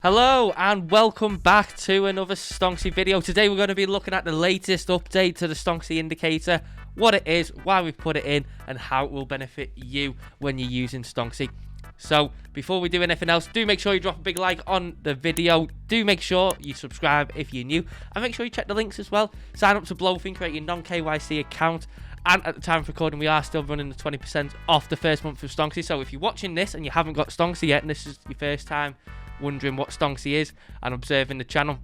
Hello and welcome back to another Stonksy video. Today we're going to be looking at the latest update to the Stonksy indicator, what it is, why we've put it in, and how it will benefit you when you're using Stonksy. So before we do anything else, do make sure you drop a big like on the video. Do make sure you subscribe if you're new, and make sure you check the links as well. Sign up to BLOFIN, create your non-KYC account. And at the time of recording, we are still running the 20% off the first month of Stonksy. So if you're watching this and you haven't got Stonksy yet, and this is your first time wondering what Stonksy is and observing the channel,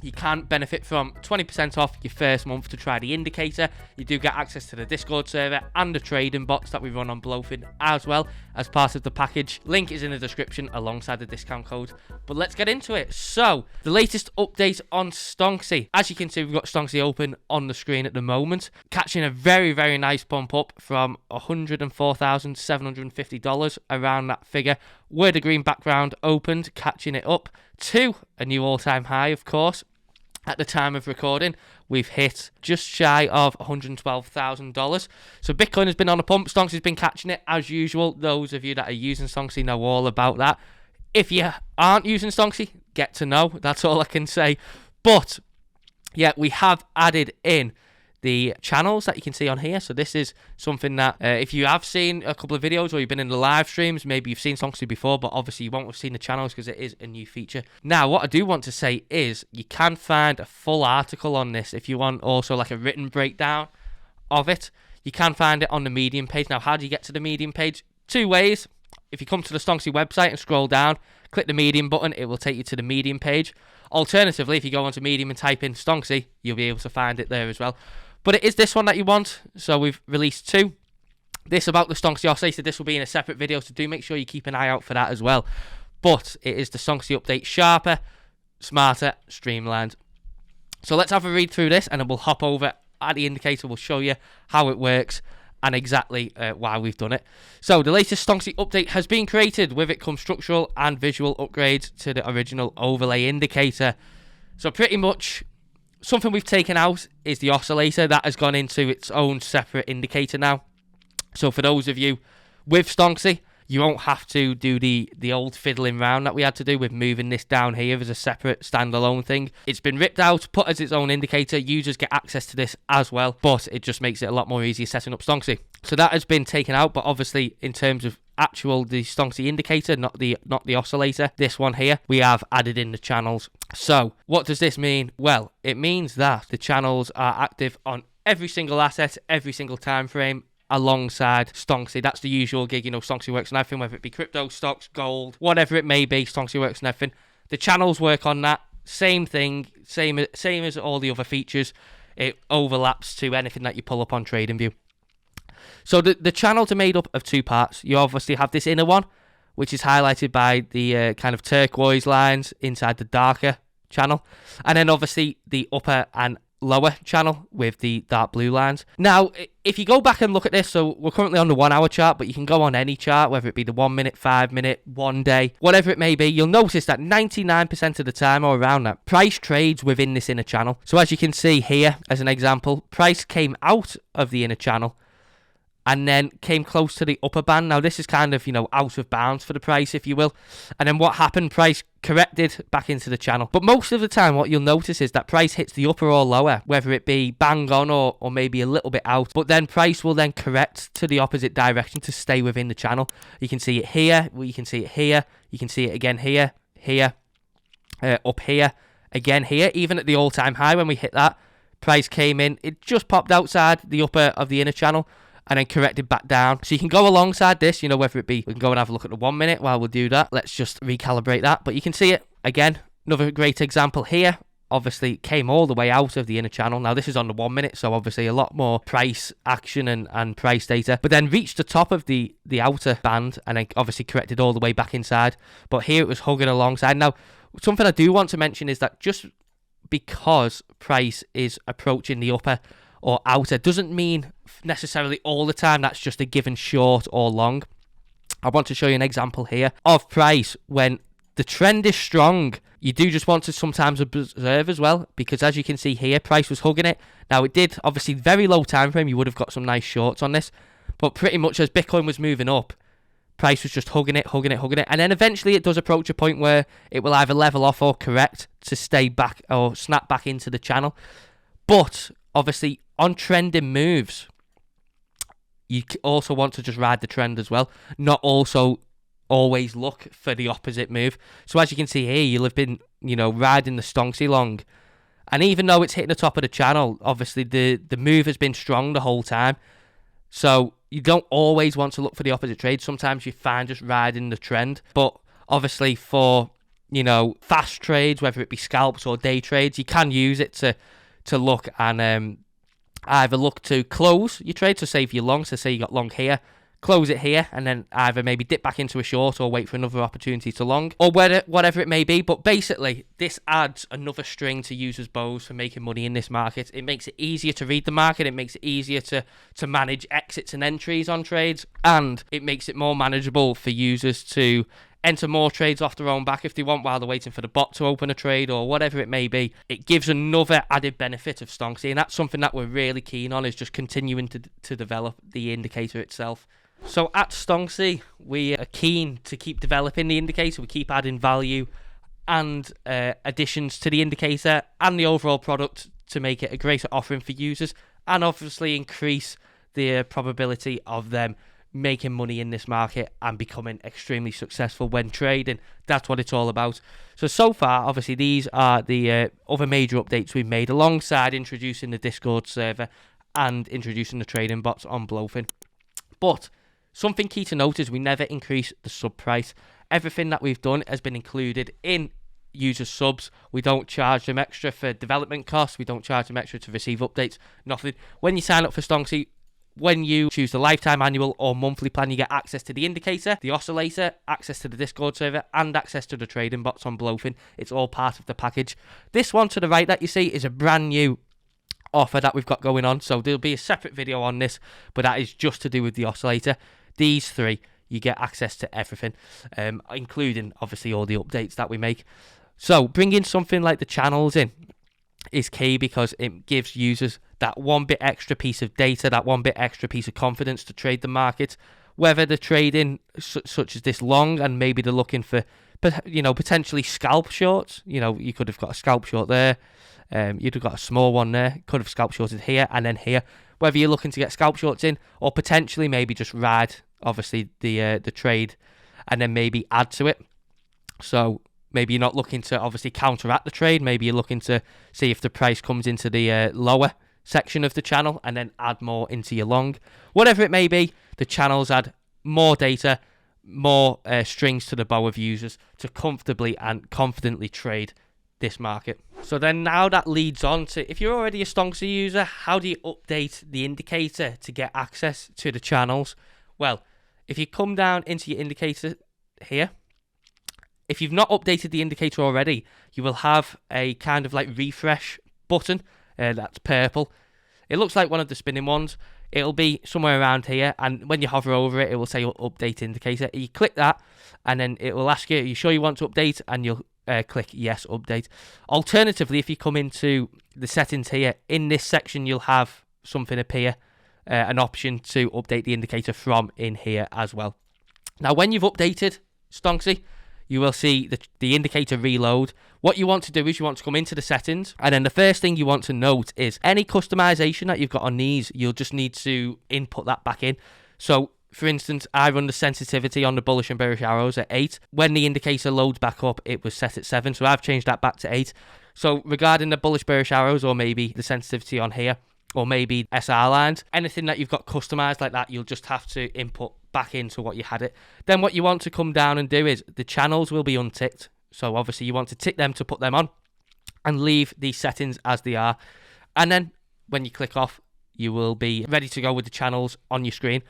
you can benefit from 20% off your first month to try the indicator. You do get access to the Discord server and the trading bots that we run on BLOFIN as well as part of the package. Link is in the description alongside the discount code. But let's get into it. So, the latest update on Stonksy. As you can see, we've got Stonksy open on the screen at the moment, catching a very, very nice bump up from $104,750, around that figure, where the green background opened, catching it up to a new all-time high, of course. At the time of recording, we've hit just shy of $112,000. So Bitcoin has been on a pump. Stonksy's been catching it as usual. Those of you that are using Stonksy know all about that. If you aren't using Stonksy, get to know. That's all I can say. But yeah, we have added in the channels that you can see on here. So this is something that if you have seen a couple of videos or you've been in the live streams, maybe you've seen Stonksy before, but obviously you won't have seen the channels because it is a new feature. Now, what I do want to say is you can find a full article on this if you want also like a written breakdown of it. You can find it on the Medium page. Now, how do you get to the Medium page? Two ways. If you come to the Stonksy website and scroll down, click the Medium button, it will take you to the Medium page. Alternatively, if you go onto Medium and type in Stonksy, you'll be able to find it there as well. But it is this one that you want, so we've released two. This about the Stonksy oscillator, this will be in a separate video, so do make sure you keep an eye out for that as well. But it is the Stonksy update, sharper, smarter, streamlined. So let's have a read through this, and then we'll hop over at the indicator. We'll show you how it works and exactly why we've done it. So the latest Stonksy update has been created. With it come structural and visual upgrades to the original overlay indicator. So pretty much something we've taken out is the oscillator. That has gone into its own separate indicator now. So for those of you with Stonksy, you won't have to do the old fiddling round that we had to do with moving this down here as a separate standalone thing. It's been ripped out, put as its own indicator. Users get access to this as well, but it just makes it a lot more easier setting up Stonksy. So that has been taken out, but obviously in terms of the Stonksy indicator, not the oscillator, this one here, we have added in the channels. So what does this mean? Well, it means that the channels are active on every single asset, every single time frame, alongside Stonksy. That's the usual gig, you know. Stonksy works on everything, whether it be crypto, stocks, gold, whatever it may be. Stonksy works on everything. The channels work on that same thing, same as all the other features. It overlaps to anything that you pull up on TradingView. So the channels are made up of two parts. You obviously have this inner one, which is highlighted by the kind of turquoise lines inside the darker channel. And then obviously the upper and lower channel with the dark blue lines. Now, if you go back and look at this, so we're currently on the 1 hour chart, but you can go on any chart, whether it be the 1 minute, 5 minute, 1 day, whatever it may be, you'll notice that 99% of the time or around that, price trades within this inner channel. So as you can see here, as an example, price came out of the inner channel and then came close to the upper band. Now, this is kind of, you know, out of bounds for the price, if you will. And then what happened? Price corrected back into the channel. But most of the time, what you'll notice is that price hits the upper or lower, whether it be bang on or maybe a little bit out. But then price will then correct to the opposite direction to stay within the channel. You can see it here. You can see it here. You can see it again here, here, up here, again here. Even at the all-time high when we hit that, price came in. It just popped outside the upper of the inner channel and then corrected back down. So you can go alongside this, you know, whether it be, we can go and have a look at the 1 minute while we'll do that. Let's just recalibrate that. But you can see it again. Another great example here. Obviously came all the way out of the inner channel. Now this is on the 1 minute, so obviously a lot more price action and price data. But then reached the top of the outer band and then obviously corrected all the way back inside. But here it was hugging alongside. Now, something I do want to mention is that just because price is approaching the upper or outer doesn't mean necessarily all the time that's just a given short or long. I want to show you an example here of price when the trend is strong. You do just want to sometimes observe as well, because as you can see here, price was hugging it. Now it did, obviously very low time frame, you would have got some nice shorts on this, but pretty much as Bitcoin was moving up, Price was just hugging it. And then eventually it does approach a point where it will either level off or correct to stay back or snap back into the channel. But obviously on trending moves, you also want to just ride the trend as well, not also always look for the opposite move. So as you can see here, you'll have been, riding the Stonksy long. And even though it's hitting the top of the channel, obviously the move has been strong the whole time. So you don't always want to look for the opposite trade. Sometimes you find just riding the trend. But obviously for, fast trades, whether it be scalps or day trades, you can use it to look and either look to close your trade. So say if you're long, so say you got long here, close it here, and then either maybe dip back into a short or wait for another opportunity to long, or whatever it may be. But basically, this adds another string to users' bows for making money in this market. It makes it easier to read the market, it makes it easier to manage exits and entries on trades, and it makes it more manageable for users to enter more trades off their own back if they want while they're waiting for the bot to open a trade or whatever it may be. It gives another added benefit of Stonksy, and that's something that we're really keen on, is just continuing to develop the indicator itself. So at Stonksy, we are keen to keep developing the indicator. We keep adding value and additions to the indicator and the overall product to make it a greater offering for users, and obviously increase the probability of them making money in this market and becoming extremely successful when trading. That's what it's all about. So far, obviously, these are the other major updates we've made, alongside introducing the Discord server and introducing the trading bots on BLOFIN. But something key to note is we never increase the sub price. Everything that we've done has been included in user subs. We don't charge them extra for development costs. We don't charge them extra to receive updates. Nothing. When you sign up for Stonksy, when you choose the lifetime, annual or monthly plan, you get access to the indicator, the oscillator, access to the Discord server, and access to the trading bots on BLOFIN. It's all part of the package. This one to the right that you see is a brand new offer that we've got going on. So there'll be a separate video on this, but that is just to do with the oscillator. These three, you get access to everything, including obviously all the updates that we make. So bringing something like the channels in is key, because it gives users that one bit extra piece of data, that one bit extra piece of confidence to trade the market, whether they're trading such as this long and maybe they're looking for, potentially scalp shorts. You could have got a scalp short there, you'd have got a small one there, could have scalp shorted here and then here. Whether you're looking to get scalp shorts in, or potentially maybe just ride obviously the trade and then maybe add to it. So maybe you're not looking to obviously counteract the trade. Maybe you're looking to see if the price comes into the lower section of the channel and then add more into your long. Whatever it may be, the channels add more data, more strings to the bow of users to comfortably and confidently trade this market. So then now that leads on to, if you're already a Stonksy user, how do you update the indicator to get access to the channels? Well, if you come down into your indicator here, if you've not updated the indicator already, you will have a kind of like refresh button that's purple. It looks like one of the spinning ones. It'll be somewhere around here, and when you hover over it, it will say update indicator. You click that, and then it will ask you, are you sure you want to update? And you'll click yes, update. Alternatively, if you come into the settings here, in this section you'll have something appear, an option to update the indicator from in here as well. Now when you've updated Stonksy, you will see the indicator reload. What you want to do is you want to come into the settings, and then the first thing you want to note is any customization that you've got on these, you'll just need to input that back in. So for instance, I run the sensitivity on the bullish and bearish arrows at 8. When the indicator loads back up, it was set at 7, so I've changed that back to 8. So regarding the bullish bearish arrows, or maybe the sensitivity on here, or maybe SR lines, anything that you've got customized like that, you'll just have to input back into what you had it. Then what you want to come down and do is the channels will be unticked. So obviously you want to tick them to put them on and leave these settings as they are. And then when you click off, you will be ready to go with the channels on your screen.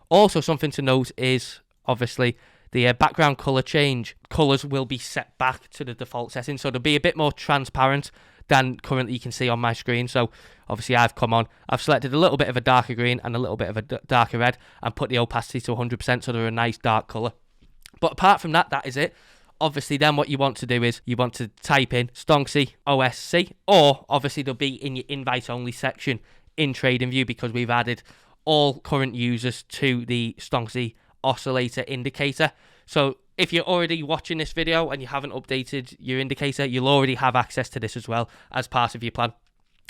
Also, something to note is obviously the background color change. Colors will be set back to the default setting, so they'll be a bit more transparent than currently you can see on my screen. So obviously I've selected a little bit of a darker green and a little bit of a darker red and put the opacity to 100%, so they're a nice dark color. But apart from that, that is it. Obviously then what you want to do is you want to type in Stonksy OSC, or obviously they'll be in your invite only section in TradingView, because we've added all current users to the Stonksy oscillator indicator. So if you're already watching this video and you haven't updated your indicator, you'll already have access to this as well as part of your plan.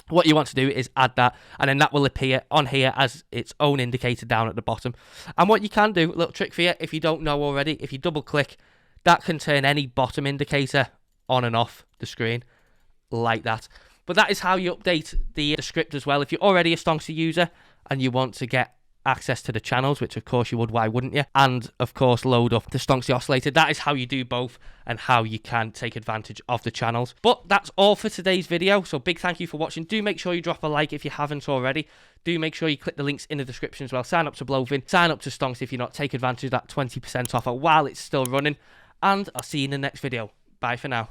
What you want to do is add that, and then that will appear on here as its own indicator down at the bottom. And what you can do, a little trick for you, if you don't know already, if you double click, that can turn any bottom indicator on and off the screen like that. But that is how you update the script as well. If you're already a Stonksy user and you want to get access to the channels, which of course you would, why wouldn't you? And of course load up the Stonksy oscillator. That is how you do both and how you can take advantage of the channels. But that's all for today's video. So big thank you for watching. Do make sure you drop a like if you haven't already. Do make sure you click the links in the description as well. Sign up to BLOFIN, sign up to Stonksy if you're not. Take advantage of that 20% offer while it's still running. And I'll see you in the next video. Bye for now.